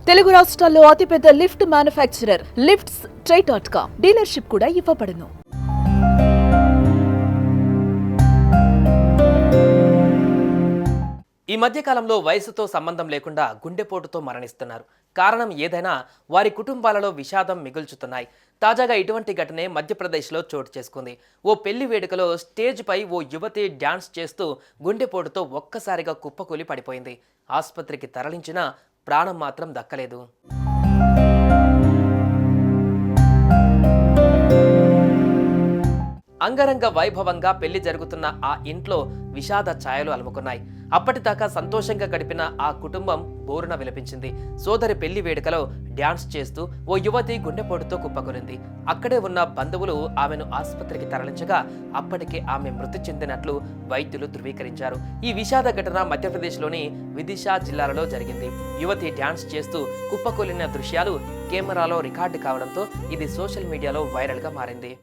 తెలుగు రాష్ట్రాల్లో అతిపెద్ద lift manufacturer lifts ట్రై.com dealership కూడా ఇవ్వబడును. ఈ మధ్యకాలంలో వయసుతో సంబంధం లేకుండా గుండెపోటుతో మరణిస్తున్నారు. కారణం ఏదైనా వారి కుటుంబాలలో విషాదం మిగుల్చుతున్నాయి. తాజాగా ఇటువంటి ఘటనే మధ్యప్రదేశ్లో చోటు చేసుకుంది. ఓ పెళ్లి వేడుకలో స్టేజ్ పై ఓ యువతి డ్యాన్స్ చేస్తూ గుండెపోటుతో ఒక్కసారిగా కుప్పకూలి పడిపోయింది. ఆసుపత్రికి తరలించినా ప్రాణం మాత్రం దక్కలేదు. అంగరంగ వైభవంగా పెళ్లి జరుగుతున్న ఆ ఇంట్లో విషాద ఛాయలు అలుముకున్నాయి. అప్పటిదాకా సంతోషంగా గడిపిన ఆ కుటుంబం బోరున విలపించింది. సోదరి పెళ్లి వేడుకలో డ్యాన్స్ చేస్తూ ఓ యువతి గుండెపోటుతో కుప్పకొనింది. అక్కడే ఉన్న బంధువులు ఆమెను ఆసుపత్రికి తరలించగా అప్పటికే ఆమె మృతి చెందినట్లు వైద్యులు ధృవీకరించారు. ఈ విషాద ఘటన మధ్యప్రదేశ్లోని విదిశా జిల్లాలో జరిగింది. యువతి డ్యాన్స్ చేస్తూ కుప్పకూలిన దృశ్యాలు కెమెరాలో రికార్డు కావడంతో ఇది సోషల్ మీడియాలో వైరల్గా మారింది.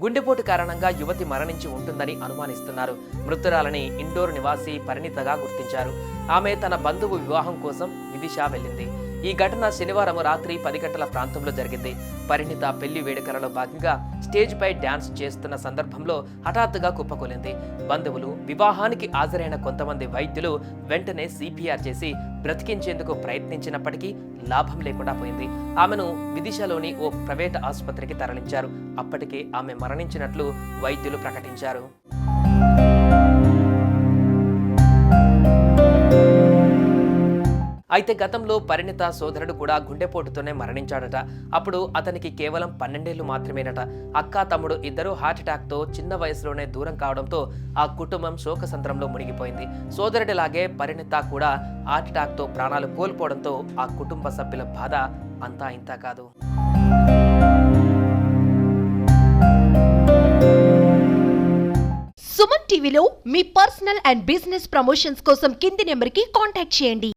గుండెపోటు కారణంగా యువతి మరణించి ఉంటుందని అనుమానిస్తున్నారు. మృతురాలని ఇండోర్ నివాసి పరిణితగా గుర్తించారు. ఆమె తన బంధువు వివాహం కోసం విదిశా వెళ్ళింది. ఈ ఘటన శనివారం రాత్రి 10 గంటల ప్రాంతంలో జరిగింది. పరిణిత పెళ్లి వేడుకలలో భాగంగా స్టేజ్ పై డ్యాన్స్ చేస్తున్న సందర్భంలో హఠాత్తుగా కుప్పకూలింది. బంధువులు, వివాహానికి హాజరైన కొంతమంది వైద్యులు వెంటనే సిపిఆర్ చేసి బ్రతికించేందుకు ప్రయత్నించినప్పటికీ లాభం లేకుండా పోయింది. ఆమెను విదిశలోని ఓ ప్రైవేట్ ఆసుపత్రికి తరలించారు. అప్పటికే ఆమె మరణించినట్లు వైద్యులు ప్రకటించారు. అయితే గతంలో పరిణిత సోదరుడు కూడా గుండెపోటుతోనే మరణించాడట. అప్పుడు అతనికి కేవలం 12 ఏళ్లు మాత్రమేనట. అక్క, తమ్ముడు ఇద్దరు హార్ట్అటాక్తో చిన్న వయసులోనే దూరం కావడంతో ఆ కుటుంబం శోకసంద్రంలో మునిగిపోయింది. సోదరుడిలాగే పరిణిత కూడా హార్ట్అటాక్తో ప్రాణాలు కోల్పోవడంతో ఆ కుటుంబ సభ్యుల బాధ అంతా ఇంతా కాదు. సుమన్ టీవీలో మీ పర్సనల్ అండ్ బిజినెస్ ప్రమోషన్స్ కోసం కింది నెంబర్కి కాంటాక్ట్ చేయండి.